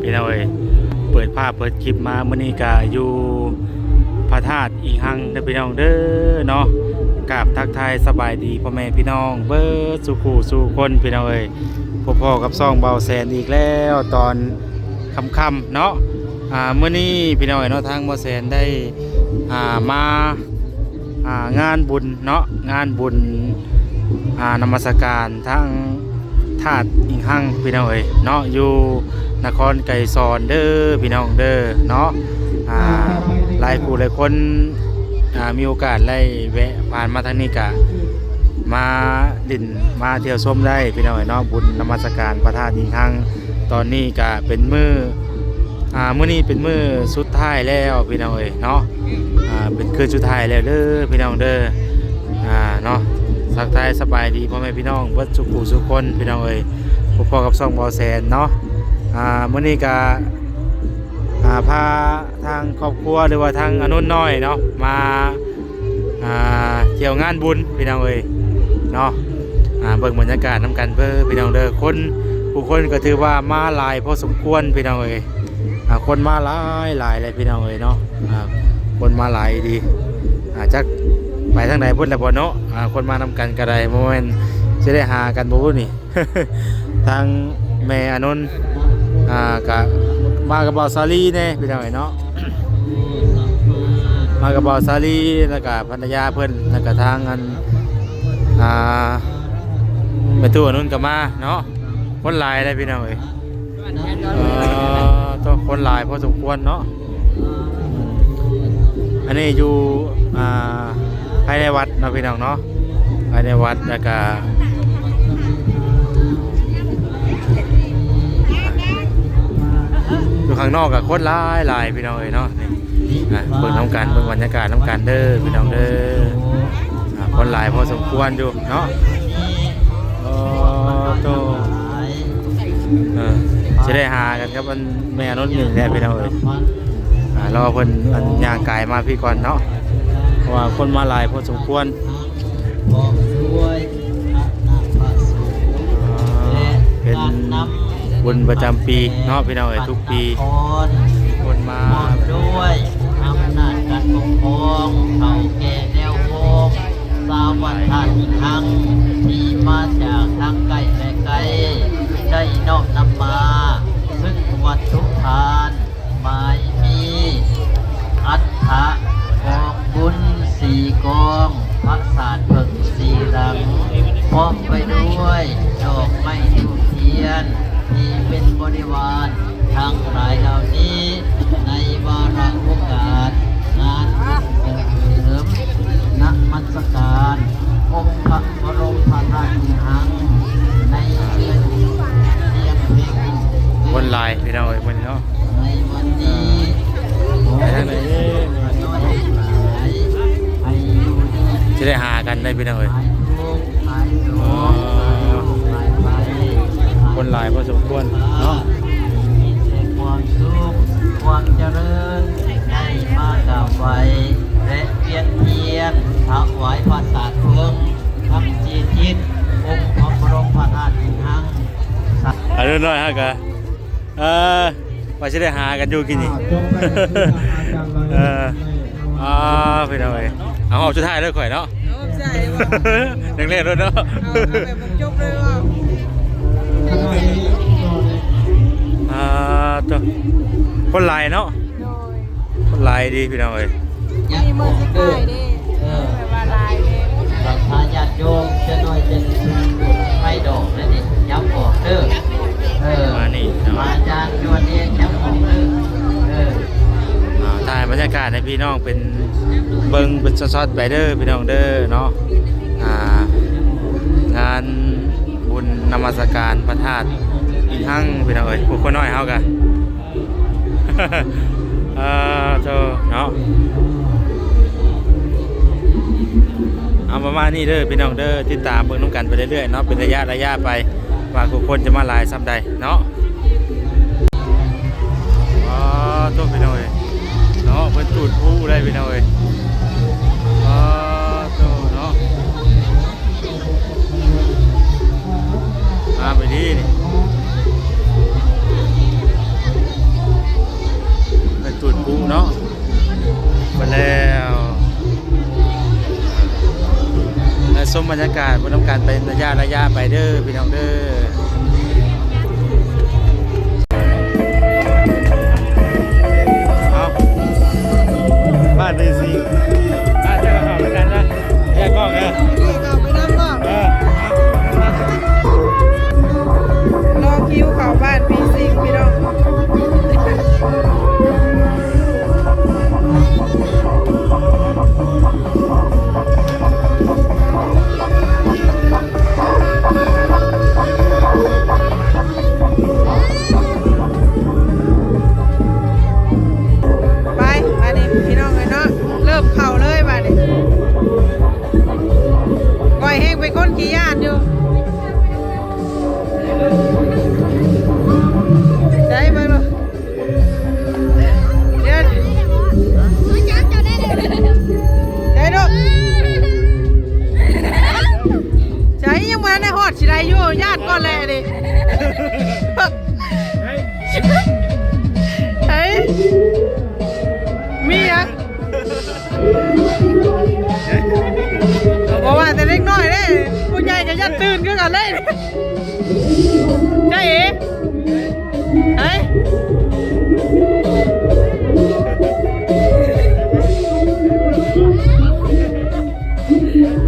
พี่น้องเอ้ยเปิดภาพเปิดคลิปมามื้อนี้ก็อยู่พระธาตุอิงหังเด้อพี่น้องเด้อเนาะกราบทักทายสบายดีพ่อแม่พี่น้องเบิดสู่คู่สู่คนพี่น้องเอ้ยพ่อๆกับซ่องเบาแสนอีกแล้วตอนค่ำๆเนาะมื้อนี้พี่น้องเอ้ยเนาะทางเบาแสนได้มางานบุญเนาะงานบุญนมัสการทั้งธาตุอิงหังพี่น้องเอ้ยเนาะอยู่นครไกรสอนเด้อพี่น้องเด้อเนาะหลายผู้หลายคนมีโอกาสได้แวะผ่านมาทางนี้กะมาดินมาเที่ยวชมได้พี่น้องเอ้ยเนาะบุญนมัสการพระธาตุอิงหังตอนนี้กะเป็นมื้อนี้เป็นมื้อสุดท้ายแล้วพี่น้องเอ้ยเนาะเป็นคืนสุดท้ายแล้วเด้อพี่น้องเด้อเนาะทักทายสบายดีพ่อแม่พี่น้องเบิดสุขุสุขคนพี่น้องเอ้ยพ่อกับซ่องบอแซนเนาะมื้อนี้ก็พาทางครอบครัวหรือว่าทางอนุนน้อยเนาะมาเที่ยวงานบุญพี่น้องเอ้ยเนาะเบิ่งบรรยากาศนำกันเพื่อพี่น้องเด้อผู้คนก็ถือว่ามาหลายพอสมควรพี่น้องเอ้ยคนมาหลายเลยพี่น้องเอ้ยเนาะคนมาหลายดีจักไปทางไหนพุ่นแล้วบ่เนาะคนมานำกันก็ได้โมเมนต์จะได้หากันบ่นี่ ทางแม่อนุนก็มากับบ่าวซาลีแน่พี่น้องเนาะ มากับบ่าวซาลีแล้วก็ภรรยาเพิ่นแล้วก็ทางอันแม่ตู้อนุนก็มาเนาะคนหลายได้พี่น้องเอ้ยต้องคนหลายพอสมควรเนาะอันนี้อยู่ภายในวัดเนาะพี่น้องเนาะภายในวัดแล้วก็อยู่ข้างนอกกับคนหลายพี่น้องเอ้ยเนาะนี่เบิ่งน้ำกันเบิ่งบรรยากาศน้ำกันเด้อพี่น้องเด้อคนหลายพอสมควรอยู่เนาะโตจะได้หากันครับมันแม่นุ่นหนึ่งแหละพี่น้องเอ้ยรอเพิ่นย่างกายมาพี่ก่อนเนาะเพราะว่าคนมาหลายพอสมควรเป็นบุญประจำปีเนาะพี่น้องเอ้ยทุกปีคนมาด้วยอำนาจการปกครองเท่าแก่แนวโค้งสาวัตถอีกครั้งที่มาจากทางไกลและไกลได้นอกนำมาซึ่งวัตถุทานหมายมีอัฐกองบุญสี่กองพระศาสตร์เพิ่งสี่รังพร้อมไปด้วยดอกไม้ทูบเทียนที่เป็นบริวารทั้งหลายเหล่านี้ในวาระโอกาสงานเฉลิมนมัสการองค์พระบรมธาตุอิงหังในเดือนเดือนเพ็ญคนหลายพี่น้องเอ้ยวันนี้เนาะในวันนี้ไปทางไหนจะได้หากันได้พี่น้องเอ้ยคนหลายพอสมควรเนาะมีแต่ความสุขความเจริญได้มากราบไหว้และเวียนเทียนถวายพระศาสตร์เพิ่งทั้งจีจิตองค์พระบรมธาตุอิงหังอันน้อยฮะกะว่าจะได้หากันอยู่กินนี่พี่น้องเอ้ยเอาสุดท้ายเลยข่อยเนาะใช่เล่นๆด้วยเนาะแบบผมจบเลยว่าตัวคนหลายเนาะคนหลายดีพี่น้องเอ้ยมีมือสุดท้ายดิแบบว่าลายดิศรัทธาญาติโยมจะน้อยจะไม่ดอกนั่นนี่ย้ำบอกเด้อมานี่มาจานชวนนี้ย้ำบอกเด้อถ่ายบรรยากาศในพี่น้องเป็นเบิ้งเป็นช็อตๆไปเด้อพี่น้องเด้อเนาะงานบุญนมัสการพระธาตุอิงหังพี่น้องเอ้ยพวกคนน้อยเฮากันเนาะเอาประมาณนี้เด้อพี่น้องเด้อติดตามเบิ่งน้ำกันไปเรื่อยๆเนาะเป็นระยะไปว่าทุกคนจะมาหลายซ้ำใดเนาะตัวพี่น้องเอ้ยเนาะเพิ่นจุดพลุได้พี่น้องเอ้ยตัวเนาะไปดีนี่ กันเป็นระยะไปเด้อพี่น้องเด้อเอาบ้านดีสิบ้านจะเข้าไปกันนะแยกกล้องเออ เอาไปนั่งก่อน เออ รอคิวเข้าบ้านปีสิงพี่น้องไปมาดิพี่น้องเลยเนาะเริ่มเข้าเลยมาดิก่อยแห้งไปก้นกี่ย่านอยู่ได้ไหมลูกเดี๋ยวได้ลูกใช้ยังมาในหอดสิได้อยู่ญาติก่อนแหละดิเฮ้ยมียังบอกว่าแต่เล็กน้อยเด้ผู้ใหญ่ก็ยันตื่นขึ้นกันเลยใช่เอ๋เฮ้ย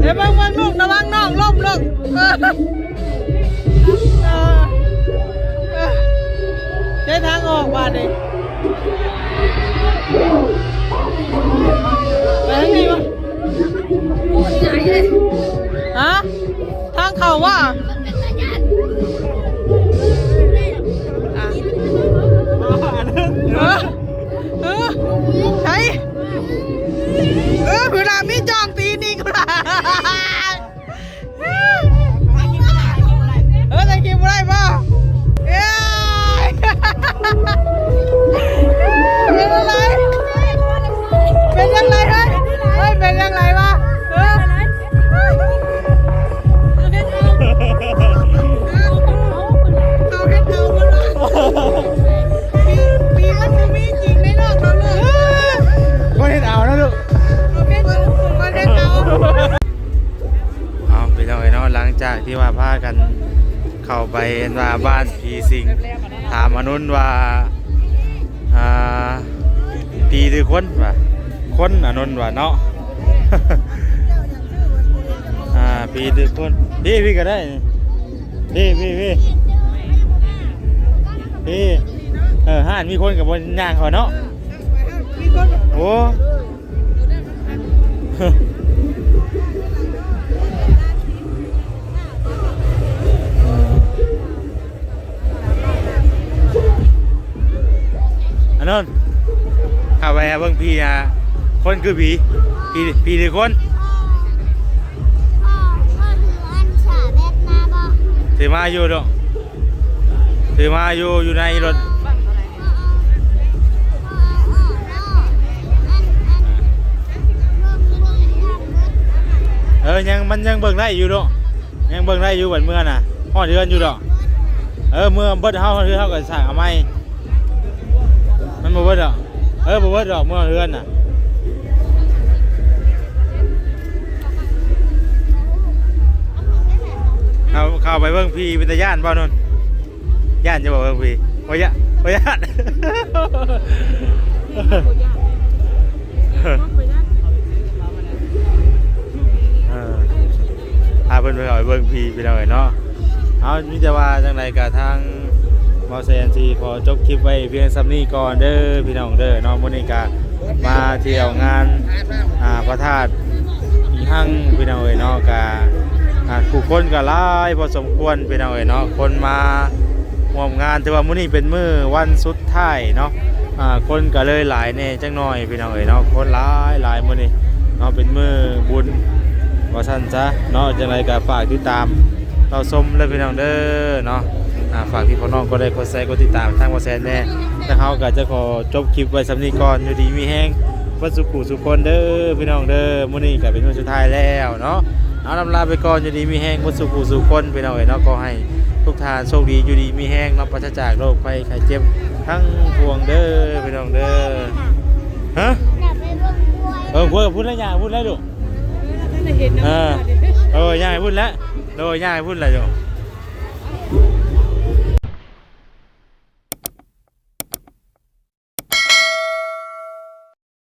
เฮ้ยบางลูกระวังน้องล้มลูกได้ทางออกมาดิไปทางนี้วะฮะทางเขาว่าใช่เวลามีจองตีนี่ก็ได้แต่กินอะไรบ้างเป็นอะไรเป็นยังไงเฮ้ยเป็นยังไงวะเอาให้เท่ากันเลยมีมันมีจริงในโลกเราเลย ก็เห็นเอานะลูก เอาให้เท่าเอาให้เท่า เอาไปน้องเนาะหลังจากที่ว่าพากันเข้าไปเห็นว่าบ้านผีสิงถามอนุนว่าผีหรือคนวะคนอนุนว่าเนาะ ผีหรือคนพี่ก็ได้พี่ห้านมีคนกับบนย่างเขาเนาะ มีคน โอ้อันนั้นเข้าไปเบิ่งผีคนคือผีหรือคนถือมาอยู่ดอกถือมาอยู่ในรถมันยังเบิ่งได้อยู่ดอกยังเบิ่งได้อยู่บัดเมื่อน่ะฮอดเดือนอยู่ดอกเมื่อเบิดเฮาคือเฮาก็สร้างเอาใหม่มันบ่เบิดดอกบ่เบิดดอกเมื่อเดือนน่ะเข้าไปเบิ่งพี่เป็นตาย่านบ่นนย่านจะบอกเบิ่งพี่บ่ย่าน พาเพิ่นไปเอาไปเบิ่งพี่ไปเอาไว้เนาะเอามีแต่ว่าจังไดก็ทางมอเซนซีขอจบคลิปไว้เพียงซ้ำนี้ก่อนเด้อพี่น้องเด้อเนาะมื้อนี้ก็มาเที่ยวงานพระธาตุอีหังพี่น้องเอ้ยเนาะก็ผู้คนก็หลายพอสมควรพี่น้องเอ้ยเนาะคนมาร่วมงานแต่ว่ามื้อนี้เป็นมื้อวันสุดท้ายเนาะคนก็เลยหลายแน่จังหน่อยพี่น้องเอ้ยเนาะคนหลายมื้อนี้เนาะเป็นมื้อบุญว่าซั่นซะเนาะจังไดก็ฝากติดตามเราชมเลยพี่น้องเด้อเนาะฝากพี่พ่อน้องก็ได้กดแชร์กดติดตามทางบ่แซนแน่แต่เฮาก็จะขอจบคลิปไว้สำนี้ก่อนอยู่ดีมีแฮงบ่สุขุสุคนเด้อพี่น้องเด้อมื้อนี้ก็เป็นมื้อสุดท้ายแล้วเนาะเอาลำลาไปก่อนอยู่ดีมีแฮงบ่สุขุสุคนพี่น้องเอ้ยเนาะก็ให้ทุกท่านโชคดีอยู่ดีมีแฮงเนาะปราศจากโรคภัยไข้เจ็บทั้งปวงเด้อพี่น้องเด้อฮะพูดแล้วอย่าพูดแล้วลูกย่าให้พูดแล้ว โดยย่ายพุ่นเลยโย